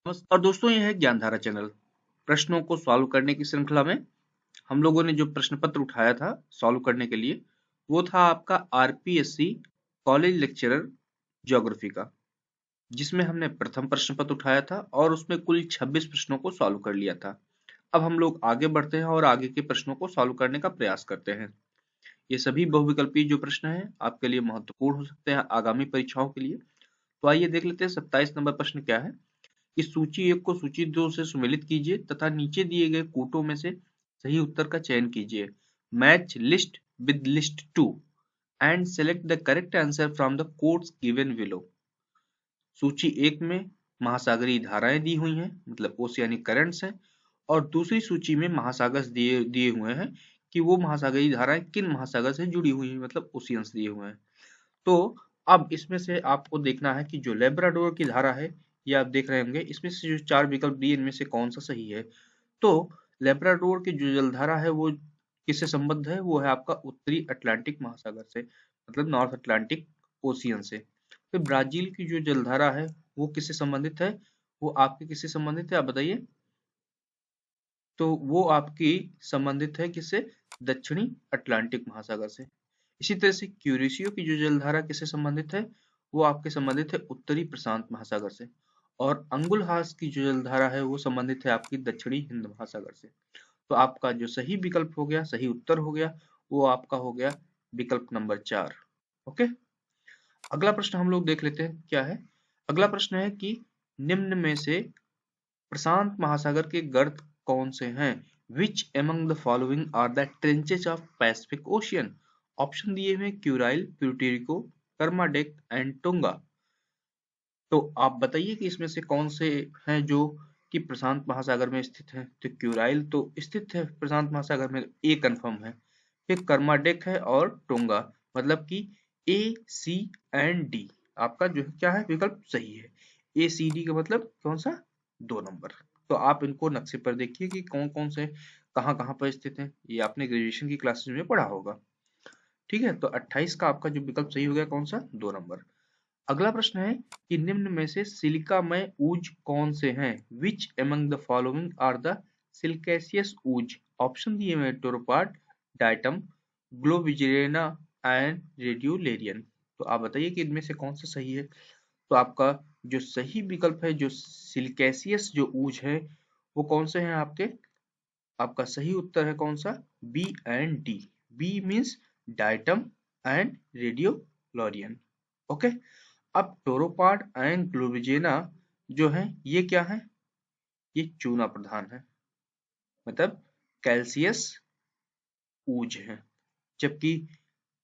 नमस्कार दोस्तों, यह है ज्ञानधारा चैनल। प्रश्नों को सॉल्व करने की श्रृंखला में हम लोगों ने जो प्रश्न पत्र उठाया था सॉल्व करने के लिए, वो था आपका आरपीएससी कॉलेज लेक्चरर ज्योग्राफी का, जिसमें हमने प्रथम प्रश्न पत्र उठाया था और उसमें कुल 26 प्रश्नों को सॉल्व कर लिया था। अब हम लोग आगे बढ़ते हैं और आगे के प्रश्नों को सॉल्व करने का प्रयास करते हैं। ये सभी बहुविकल्पीय जो प्रश्न हैं आपके लिए महत्वपूर्ण हो सकते हैं आगामी परीक्षाओं के लिए। तो आइए देख लेते हैं 27 नंबर प्रश्न क्या है। इस सूची 1 को सूची 2 से सम्मिलित कीजिए तथा नीचे दिए गए कोटों में से सही उत्तर का चयन कीजिए। Match list with list 2 and select the correct answer from the quotes given below. सूची 1 में महासागरीय धाराएं दी हुई हैं, मतलब ओशियानिक करंट्स हैं, और दूसरी सूची में महासागर दिए दिए हुए हैं कि वो महासागरीय धाराएं किन महासागर से जुड़ी हुई हैं, मतलब ओशियंस दिए हुए हैं। तो अब इसमें से आपको देखना है कि जो लेब्राडोर की धारा है, ये आप देख रहे होंगे, इसमें से जो 4 विकल्प दिए इनमें से कौन सा सही है। तो लेब्राडोर की जो जलधारा है वो किससे संबद्ध है, वो है आपका उत्तरी अटलांटिक महासागर से, मतलब नॉर्थ अटलांटिक ओशियन से। फिर ब्राजील की जो जलधारा है वो किससे संबंधित है, वो आपके किससे संबंधित है आप बताइए। तो वो आपकी संबंधित है किससे, दक्षिणी अटलांटिक महासागर से। इसी तरह से क्यूरेशियो की जो जलधारा किससे संबंधित है, वो आपके संबंधित है उत्तरी प्रशांत महासागर से। और अंगुलहास की जो जलधारा है वो संबंधित है आपकी दक्षिणी हिंद महासागर से। तो आपका जो सही विकल्प हो गया, सही उत्तर हो गया, वो आपका हो गया विकल्प नंबर 4। ओके, अगला प्रश्न हम लोग देख लेते हैं क्या है। अगला प्रश्न है कि निम्न में से प्रशांत महासागर के गर्त कौन से हैं। Which among the following are the trenches of Pacific Ocean. Option दिए हुए Kuril, Puerto Rico, Kermadec and Tonga. तो आप बताइए कि इसमें से कौन से हैं जो कि प्रशांत महासागर में स्थित हैं। तो क्यूराइल तो स्थित है प्रशांत महासागर में, ए कंफर्म है। फिर कर्माडेक है और टोंगा, मतलब कि ए, सी एंड डी आपका जो है क्या है, विकल्प सही है। ए सी डी का मतलब कौन सा, 2 नंबर। तो आप इनको नक्शे पर देखिए कि कौन कौन से कहाँ कहाँ पर स्थित हैं, ये आपने ग्रेजुएशन की क्लासेस में पढ़ा होगा। ठीक है, तो 28 का आपका जो विकल्प सही हो गया कौन सा, 2 नंबर। अगला प्रश्न है कि निम्न में से सिलिकामय ऊज कौन से हैं। Which among the following are the siliceous ooze. Option दिए हुए टोरोपाड, डाइटम, ग्लोबिजेरेना एंड रेडियोलेरियन। तो आप बताइए कि इनमें से कौन सा सही है। तो आपका जो सही विकल्प है, जो सिलिकेशियस जो ऊज है, वो कौन से हैं आपके। आपका सही उत्तर है कौन सा, B and D. B means diatom and radiolarian. Okay, अब टोरोपाड एंड ग्लोबिजेना जो है ये क्या है, ये चूना प्रधान है, मतलब कैल्सियस ऊज है। जबकि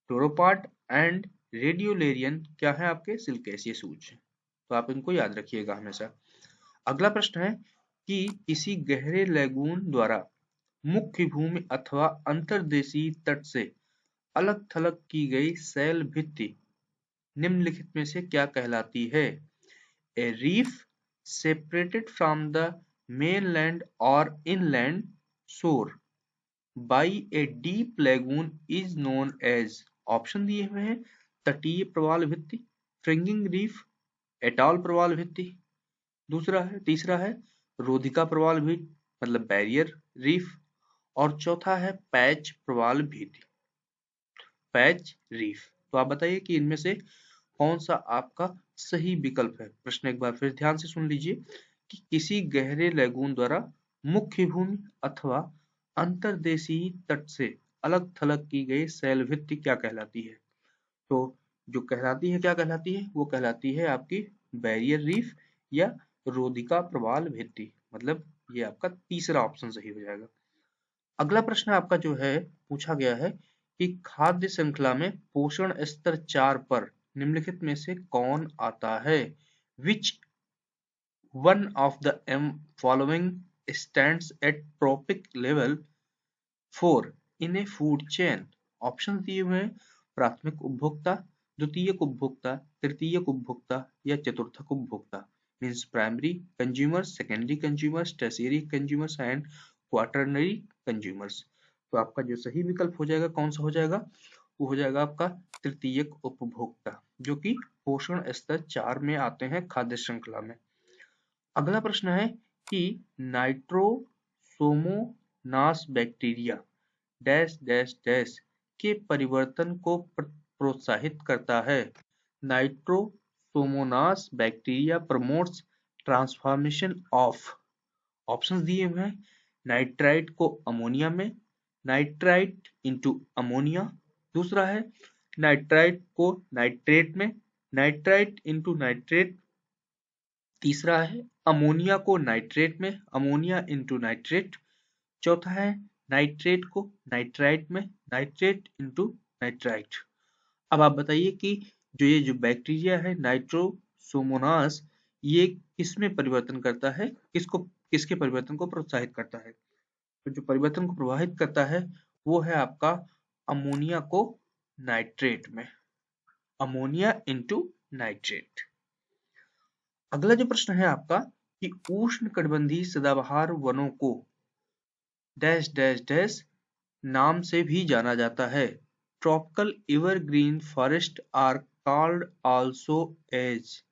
टोरोपाड एंड रेडियोलेरियन क्या है आपके, सिलिकेशियस ऊज है। तो आप इनको याद रखिएगा हमेशा। अगला प्रश्न है कि किसी गहरे लैगून द्वारा मुख्य भूमि अथवा अंतर्देशीय तट से अलग थलग की गई शैल भित्ति निम्नलिखित में से क्या कहलाती है। A reef separated from the mainland or inland shore by a deep lagoon is known as। Option दिए हुए हैं तटीय प्रवाल भित्ति, फ्रिंगिंग रीफ, एटॉल प्रवाल भित्ति, तीसरा है रोधिका प्रवाल भित्ति, मतलब बैरियर रीफ, और चौथा है पैच प्रवाल भित्ति, पैच रीफ। तो आप बताइए कि इनमें से कौन सा आपका सही विकल्प है। प्रश्न एक बार फिर ध्यान से सुन लीजिए कि किसी गहरे लैगून द्वारा मुख्य भूमि अथवा अंतर्देशीय तट से अलग थलग की गई शैल भित्ति क्या कहलाती है। तो जो कहलाती है, क्या कहलाती है, वो कहलाती है आपकी बैरियर रीफ या रोधिका प्रवाल भित्ति, मतलब ये आपका तीसरा ऑप्शन सही हो जाएगा। अगला प्रश्न आपका जो है पूछा गया है कि खाद्य श्रृंखला में पोषण स्तर 4 पर निम्नलिखित में से कौन आता है। Which one of the following stands eight trophic level 4 in A food chain. Option दिए हुए हैं प्राथमिक उपभोक्ता, द्वितीयक उपभोक्ता, तृतीयक उपभोक्ता या चतुर्थक उपभोक्ता। Means primary consumers, secondary consumers, tertiary consumers and quaternary consumers. तो आपका जो सही विकल्प हो जाएगा कौन सा हो जाएगा, वो हो जाएगा आपका तृतीयक उपभोक्ता, जो कि पोषण स्तर 4 में आते हैं खाद्य श्रृंखला में। अगला प्रश्न है कि Nitrosomonas bacteria dash dash dash के परिवर्तन को प्रोत्साहित करता है। Nitrosomonas bacteria promotes transformation of, options दिए हुए हैं, नाइट्राइट को अमोनिया में, नाइट्राइट इंटू अमोनिया, दूसरा है नाइट्राइट को नाइट्रेट में, नाइट्राइट इंटू नाइट्रेट, तीसरा है अमोनिया को नाइट्रेट में, अमोनिया इंटू नाइट्रेट, चौथा है नाइट्रेट को नाइट्राइट में, नाइट्रेट इंटू नाइट्राइट। अब आप बताइए कि ये जो बैक्टीरिया है नाइट्रोसोमोनास, ये किसमें परिवर्तन करता है, किसके परिवर्तन को प्रोत्साहित करता है? तो जो परिवर्तन को प्रभावित करता है वो है आपका अमोनिया को नाइट्रेट में, अमोनिया इंटू नाइट्रेट। अगला जो प्रश्न है आपका कि उष्णकटिबंधीय सदाबहार वनों को डैश डैश डैश नाम से भी जाना जाता है। Tropical evergreen forest are called also as,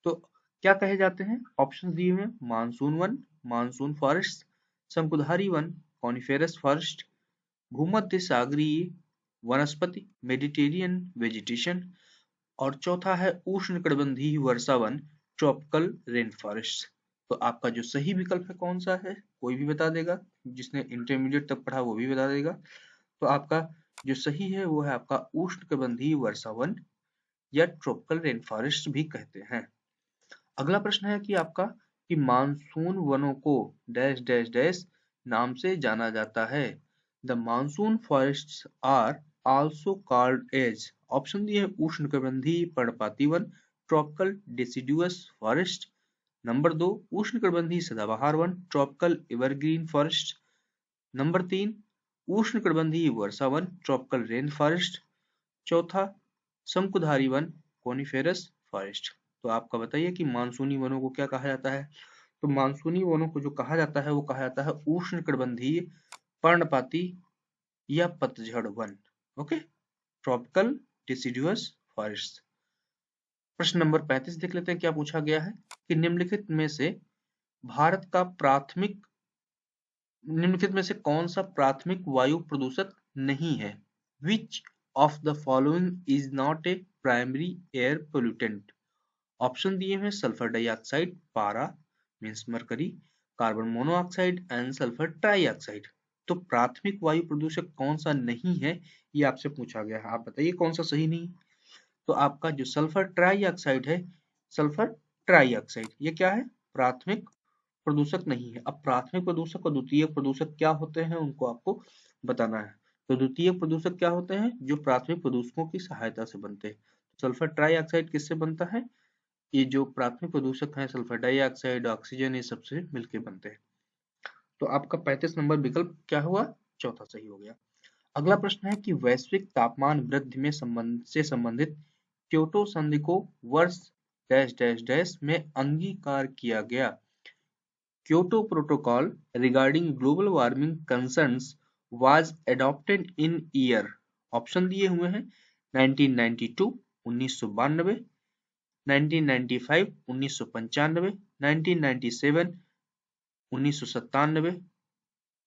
तो क्या कहे जाते हैं? ऑप्शन दिए हुए, मानसून वन, मानसून फॉरेस्ट, शंकुधारी वन, कॉनिफेरस फॉरेस्ट, भूमध्य सागरीय वनस्पति, मेडिटेरियन वेजिटेशन, और चौथा है उष्णकटिबंधीय वर्षा वन, ट्रॉपिकल रेन फॉरेस्ट। तो आपका जो सही विकल्प है कौन सा है? कोई भी बता देगा, जिसने इंटरमीडिएट तक पढ़ा वो भी बता देगा। तो आपका जो सही है वो है आपका उष्णकटिबंधीय वर्षा वन या ट्रॉपिकल रेन फॉरेस्ट भी कहते हैं। अगला प्रश्न है कि आपका कि मानसून वनों को डैश डैश डैश नाम से जाना जाता है। The monsoon forests are also called as, option दिए उष्णकटिबंधीय पर्णपाती वन, ट्रॉपिकल डेसिडुअस फॉरेस्ट, नंबर 2 उष्णकटिबंधीय सदाबहार वन, ट्रॉपिकल एवरग्रीन फॉरेस्ट, नंबर 3 उष्णकटिबंधीय वर्षा वन, ट्रॉपिकल रेन फॉरेस्ट, चौथा शंकुधारी वन, कोनिफेरस फॉरेस्ट। तो आपका बताइए कि मानसूनी वनों को क्या कहा जाता है? तो मानसूनी वनों को जो कहा जाता है वो कहा जाता है उष्णकटिबंधीय पर्णपाती या पतझड़ वन। Okay, tropical deciduous forest. प्रश्न नंबर 35 देख लेते हैं क्या पूछा गया है कि निम्नलिखित में से कौन सा प्राथमिक वायु प्रदूषक नहीं है? Which of the following is not a primary air pollutant? Option दिए हैं सल्फर डाइऑक्साइड, पारा means mercury, carbon monoxide and sulphur trioxide. तो प्राथमिक वायु प्रदूषक कौन सा नहीं है ये आपसे पूछा गया है, आप बताइए कौन सा सही नहीं? तो आपका जो सल्फर ट्राइऑक्साइड है, सल्फर ट्राइऑक्साइड ये क्या है? प्राथमिक प्रदूषक नहीं है। अब प्राथमिक प्रदूषक और द्वितीय प्रदूषक क्या होते हैं उनको आपको बताना है। तो द्वितीय प्रदूषक क्या होते हैं? जो प्राथमिक प्रदूषकों की सहायता से बनते हैं। सल्फर ट्राइऑक्साइड किससे बनता है? ये जो प्राथमिक प्रदूषक हैं सल्फर डाइऑक्साइड, ऑक्सीजन, ये सबसे मिलकर बनते हैं। तो आपका 35 नंबर विकल्प क्या हुआ? चौथा सही हो गया। अगला प्रश्न है कि वैश्विक तापमान वृद्धि में संबंधित क्योटो संधि को वर्ष डैश डैश डैश में अंगीकार किया गया। Kyoto protocol regarding global warming concerns was adopted in year. Option दिए हुए हैं 1992, 1992, 1995, 1995, 1997, 1997,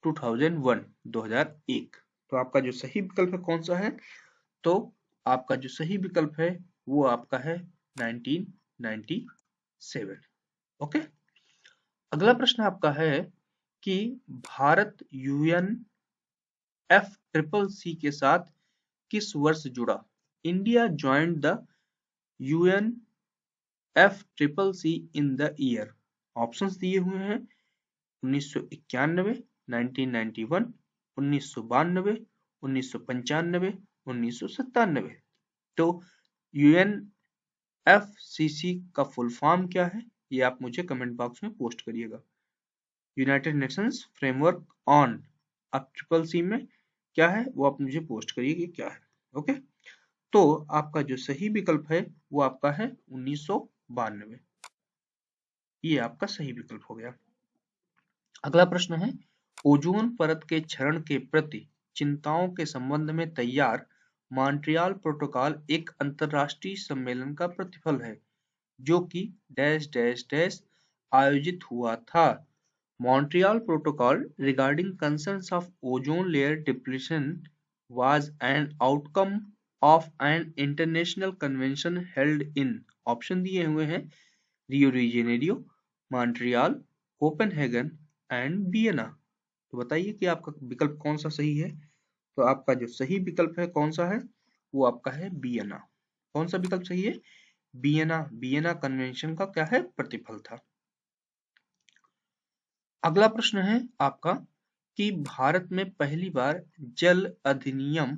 2001, 2001। तो आपका जो सही विकल्प है कौन सा है? तो आपका जो सही विकल्प है वो आपका है 1997। ओके, अगला प्रश्न आपका है कि भारत UNFCCC के साथ किस वर्ष जुड़ा? India joined the UNFCCC in the year. Options दिए हुए हैं 1991, 1991, 1992, 1995, 1997। तो UNFCCC का फुल फॉर्म क्या है ये आप मुझे कमेंट बॉक्स में पोस्ट करिएगा। यूनाइटेड नेशंस फ्रेमवर्क ऑन, अब CCC में क्या है वो आप मुझे पोस्ट करिए कि क्या है। ओके, तो आपका जो सही विकल्प है वो आपका है 1992, ये आपका सही विकल्प हो गया। अगला प्रश्न है ओजोन परत के क्षरण के प्रति चिंताओं के संबंध में तैयार मॉन्ट्रियल प्रोटोकॉल एक अंतरराष्ट्रीय सम्मेलन का प्रतिफल है जो कि डैश डैश डैश आयोजित हुआ था? Montreal protocol regarding concerns of ozone layer depletion was an outcome of an international convention held in option दिए हुए हैं Rio de Janeiro, Montreal, Copenhagen and Vienna. तो बताइए कि आपका विकल्प कौन सा सही है। तो आपका जो सही विकल्प है कौन सा है, वो आपका है वियना। कौन सा विकल्प सही है? वियना। वियना कन्वेंशन का क्या है? प्रतिफल था। अगला प्रश्न है आपका कि भारत में पहली बार जल अधिनियम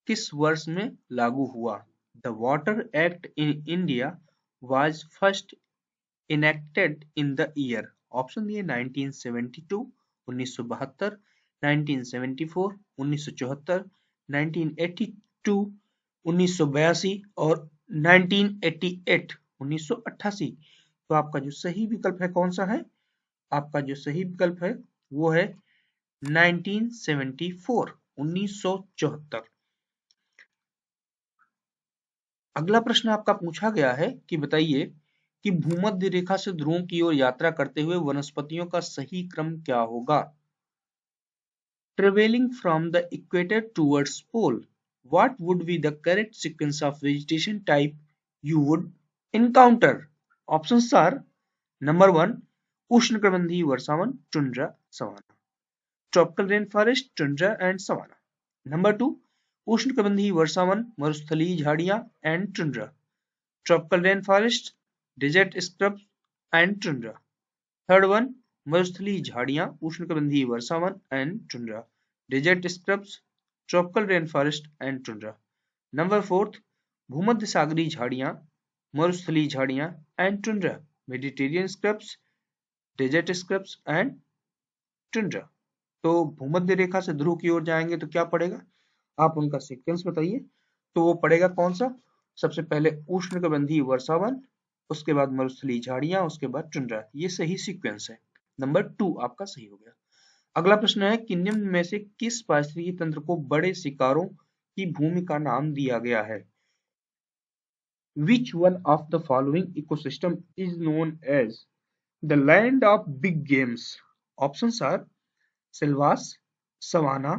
किस वर्ष में लागू हुआ? The water act in India was first enacted in the year. Option दिए 1972, 1972, 1974, 1974, 1982, 1982 और 1988, 1988। तो आपका जो सही विकल्प है कौन सा है? आपका जो सही विकल्प है वो है 1974, 1974। अगला प्रश्न आपका पूछा गया है कि बताइए कि भूमध्य रेखा से ध्रुवों की ओर यात्रा करते हुए वनस्पतियों का सही क्रम क्या होगा? Traveling from the equator towards pole, what would be the correct sequence of vegetation type you would encounter? Options are number 1 उष्णकटिबंधीय वर्षावन tundra savanna, tropical rainforest tundra and savanna. Number 2 उष्णकटिबंधीय वर्षावन मरुस्थलीय झाड़ियां and tundra, tropical rainforest desert scrubs and tundra. Third one मरुस्थलीय झाड़ियां उष्णकटिबंधीय वर्षावन and tundra, desert scrubs, tropical rainforest and tundra. Number 4 भूमध्य सागरीय झाड़ियां मरुस्थलीय झाड़ियां and tundra, Mediterranean scrubs, desert scrubs and tundra. तो भूमध्य रेखा से ध्रुव की ओर जाएंगे तो क्या पड़ेगा, आप उनका सीक्वेंस बताइए। तो वो पड़ेगा कौन सा? सबसे पहले उष्णकटिबंधीय वर्षावन, उसके बाद मरुस्थलीय झाड़ियां, उसके बाद टुंड्रा। ये सही सीक्वेंस है। नंबर 2 आपका सही हो गया। अगला प्रश्न है कि निम्न में से किस पारिस्थितिकी तंत्र को बड़े शिकारों की भूमि का नाम दिया गया है? Which one of the following ecosystem is known as the land of big games? Options are selvas, savanna,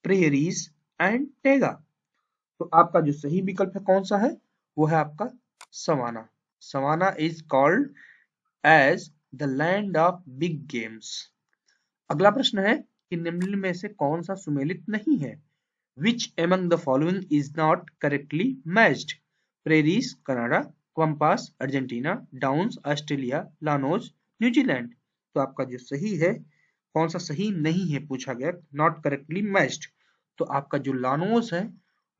prairies and taiga. तो आपका जो सही विकल्प है कौन सा है? वो है आपका savanna. Savanna is called as the land of big games. अगला प्रश्न है कि निम्न में से कौन सा सुमेलित नहीं है? Which among the following is not correctly matched? Prairies Canada, pampas Argentina, downs Australia, llanos New Zealand. तो आपका जो सही है कौन सा सही नहीं है पूछा गया, नॉट करेक्टली मैच्ड। तो आपका जो लानोज है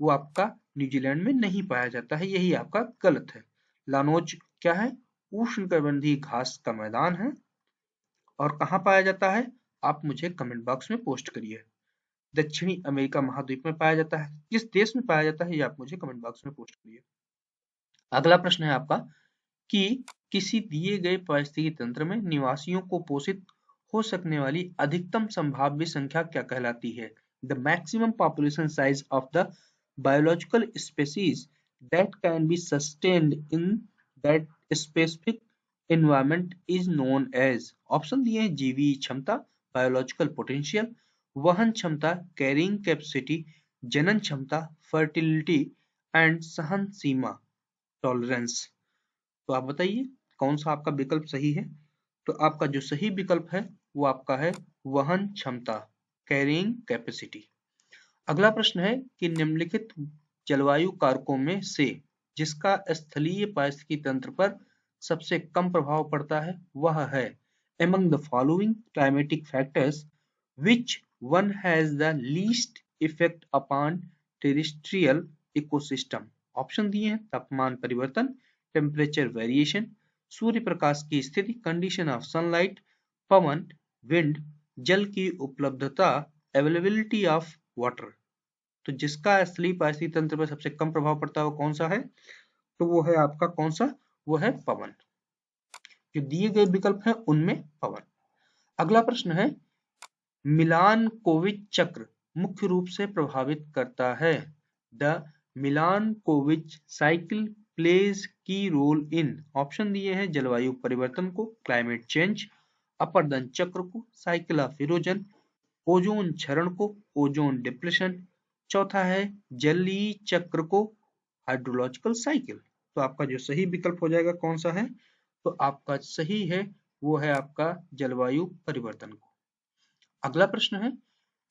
वो आपका न्यूजीलैंड में नहीं पाया जाता है, यही आपका गलत है। लानोज क्या है? उष्णकटिबंधीय घास का मैदान है। और कहाँ पाया जाता है? आप मुझे कमेंट बॉक्स में पोस्ट करिए। दक्षिणी अमेरिका महाद्वीप में पाया जाता है। किस देश में पाया जाता है ये आप मुझे कमेंट बॉक्स में पोस्ट करिए। अगला प्रश्न है आपका कि किसी दिए गए पारिस्थितिकी तंत्र में निवासियों को पोषित हो सकने वाली अधिकतम संभाव्य संख्या क्या कहलाती है? The maximum population size of the biological species that can be sustained in that specific environment is known as. Option दिए हैं जीवी क्षमता, बायोलॉजिकल पोटेंशियल, वहन क्षमता, कैरिंग कैपेसिटी, जनन क्षमता, फर्टिलिटी एंड सहन सीमा, टॉलरेंस। तो आप बताइए कौन सा आपका विकल्प सही है? तो आपका जो सही विकल्प है वो आपका है वहन क्षमता, कैरिंग कैपेसिटी। अगला प्रश्न है कि निम्नलिखित जलवायु कारकों में से जिसका स्थलीय पारिस्थितिकी तंत्र पर सबसे कम प्रभाव पड़ता है वह है among the following climatic factors which one has the least effect upon terrestrial ecosystem? Option दिए हैं तापमान परिवर्तन, टेम्परेचर वेरिएशन, सूर्य प्रकाश की स्थिति, condition of sunlight, Pawan, wind, जल की उपलब्धता, अवेलेबिलिटी ऑफ वाटर। तो जिसका स्थलीय पारिस्थितिकी तंत्र पर सबसे कम प्रभाव पड़ता है वो कौन सा है? तो वो है आपका कौन सा? वो है पवन। जो दिए गए विकल्प हैं उनमें पवन। अगला प्रश्न है मिलानकोविच चक्र मुख्य रूप से प्रभावित करता है। द मिलानकोविच साइकिल प्लेज की रोल इन, ऑप्शन दिए हैं जलवायु परिवर्तन को, क्लाइमेट चेंज, अपरदन चक्र को, साइकिल ऑफ इरोजन, ओजोन क्षरण को, ओजोन डिप्लेशन, चौथा है जलीय चक्र को, हाइड्रोलॉजिकल साइकिल। तो आपका जो सही विकल्प हो जाएगा कौन सा है, तो आपका सही है वो है आपका जलवायु परिवर्तन को। अगला प्रश्न है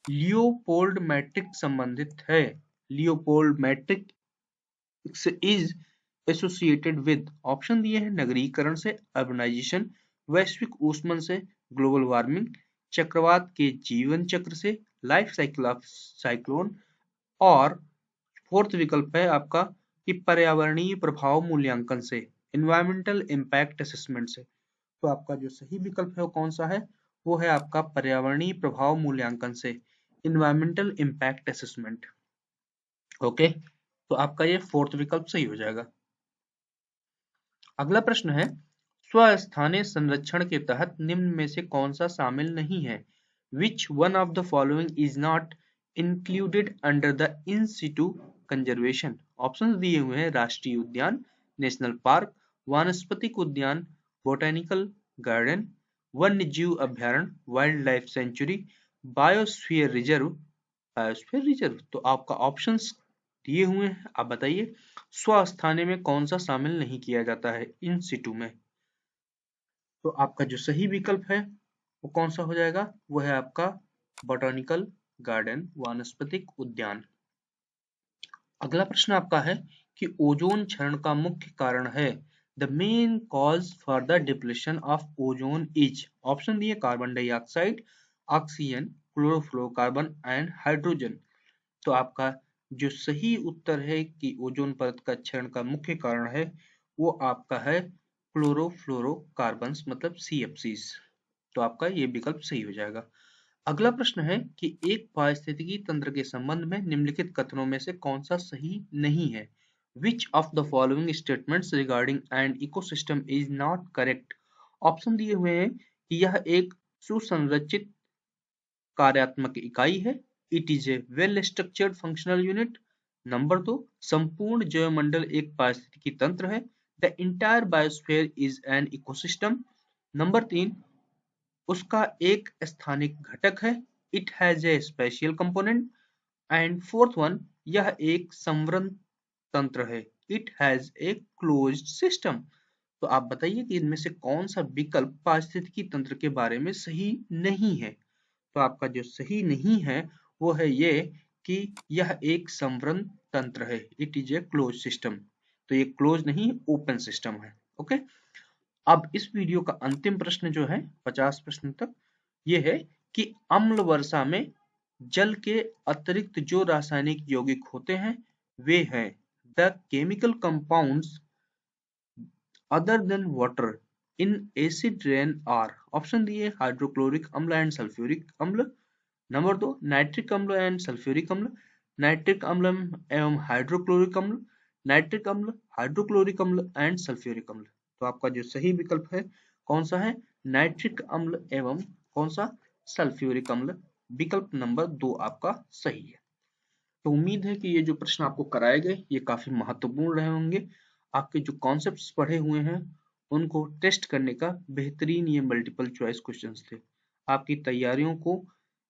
लियोपोल्ड मैट्रिक्स संबंधित है, Leopold matrix is associated with, option दिए हैं नगरीकरण से, अर्बनाइजेशन, वैश्विक ऊष्मन से, ग्लोबल वार्मिंग, चक्रवात के जीवन चक्र से, लाइफ साइकिल ऑफ साइक्लोन, और फोर्थ विकल्प है आपका कि पर्यावरणीय प्रभाव मूल्यांकन से, इन्वायरमेंटल इम्पैक्ट असेसमेंट से। तो आपका जो सही विकल्प है वो कौन सा है, वो है आपका पर्यावरणीय प्रभाव मूल्यांकन से, इन्वायरमेंटल इम्पैक्ट असेसमेंट। ओके, तो आपका ये फोर्थ विकल्प सही हो जाएगा। अगला प्रश्न है स्वस्थानीय संरक्षण के तहत निम्न में से कौन सा शामिल नहीं है, which one of the following is not included under the in Situ conservation, option दिए हुए हैं राष्ट्रीय उद्यान, नेशनल पार्क, वानस्पतिक उद्यान, बोटेनिकल गार्डन, वन्य जीव अभ्यारण्य, wild life sanctuary, biosphere reserve, biosphere reserve. तो आपका ऑप्शंस दिए हुए हैं, आप बताइए स्वस्थानीय में कौन सा शामिल नहीं किया जाता है इन सिटू में। तो आपका जो सही विकल्प है वो कौन सा हो जाएगा, वो है आपका बोटैनिकल गार्डन, वानस्पतिक उद्यान। अगला प्रश्न आपका है कि ओजोन क्षरण का मुख्य कारण है, the main cause for the depletion of ozone is, option दिए carbon dioxide, oxygen, chlorofluorocarbon and hydrogen. तो आपका जो सही उत्तर है कि ओजोन परत का क्षरण का मुख्य कारण है वो आपका है क्लोरोफ्लोरोकार्बन्स मतलब CFCs। तो आपका ये विकल्प सही हो जाएगा। अगला प्रश्न है कि एक पारिस्थितिकी तंत्र के संबंध में निम्नलिखित कथनों में से कौन सा सही नहीं है, which of the following statements regarding an ecosystem is not correct, option दिए हुए हैं कि यह एक सुसंरचित कार्यात्मक इकाई है, it is a well structured functional unit, number 2 संपूर्ण जैवमंडल एक पारिस्थितिकी तंत्र है, the entire biosphere is an ecosystem, number 3 उसका एक स्थानिक घटक है, it has a spatial component, and fourth one यह एक संवरण तंत्र है, it has a closed system. तो आप बताइए कि इनमें से कौन सा विकल्प पारिस्थितिकी तंत्र के बारे में सही नहीं है। तो आपका जो सही नहीं है वो है ये कि यह एक संवरण तंत्र है, it is A close system. तो ये क्लोज नहीं ओपन सिस्टम है। ओके, अब इस वीडियो का अंतिम प्रश्न जो है 50 प्रश्न तक ये है कि अम्ल वर्षा में जल के अतिरिक्त जो रासायनिक यौगिक होते हैं वे हैं the chemical compounds other than water in acid rain are, option दिए हाइड्रोक्लोरिक अम्ल एंड सल्फ्यूरिक अम्ल, नंबर 2 नाइट्रिक अम्ल एंड सल्फ्यूरिक अम्ल, नाइट्रिक अम्ल एवं हाइड्रोक्लोरिक अम्ल, नाइट्रिक अम्ल, हाइड्रोक्लोरिक अम्ल एंड सल्फ्यूरिक अम्ल। तो आपका जो सही विकल्प है कौन सा है, नाइट्रिक अम्ल एवं कौन सा सल्फ्यूरिक अम्ल, विकल्प नंबर 2 आपका सही है। तो उम्मीद है कि ये जो प्रश्न आपको कराए गए ये काफी महत्वपूर्ण रहे होंगे, आपके जो कॉन्सेप्ट्स पढ़े हुए हैं उनको टेस्ट करने का बेहतरीन ये मल्टीपल चॉइस क्वेश्चंस थे, आपकी तैयारियों को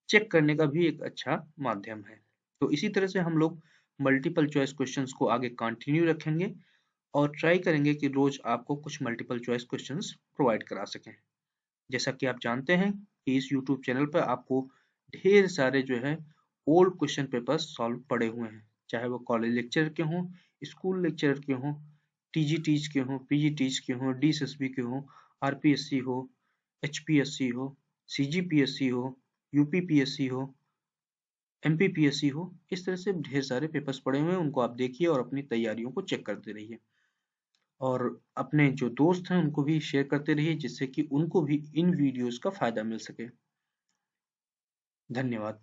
चेक करने का भी एक अच्छा माध्यम है। तो इसी तरह से हम लोग मल्टीपल चॉइस क्वेश्चंस को आगे कंटिन्यू रखेंगे और ट्राई करेंगे कि रोज आपको कुछ मल्टीपल चॉइस क्वेश्चंस प्रोवाइड करा सकें। जैसा कि आप जानते हैं कि इस YouTube चैनल पर आपको ढेर सारे जो है ओल्ड क्वेश्चन पेपर्स सॉल्व पड़े हुए हैं, चाहे वो कॉलेज लेक्चर के हों, स्कूल लेक्चर के हों, TG टीच के हों, PG टीच के हों, DSSB के हों, RPSC हो, HPSC हो, CGPSC हो, UPPSC हो, MPPSC हो, इस तरह से ढेर सारे पेपर्स पड़े हुए हैं, उनको आप देखिए और अपनी तैयारियों को चेक करते रहिए और अपने जो दोस्त हैं उनको भी शेयर करते रहिए जिससे कि उनको भी इन वीडियोस का फायदा मिल सके। धन्यवाद।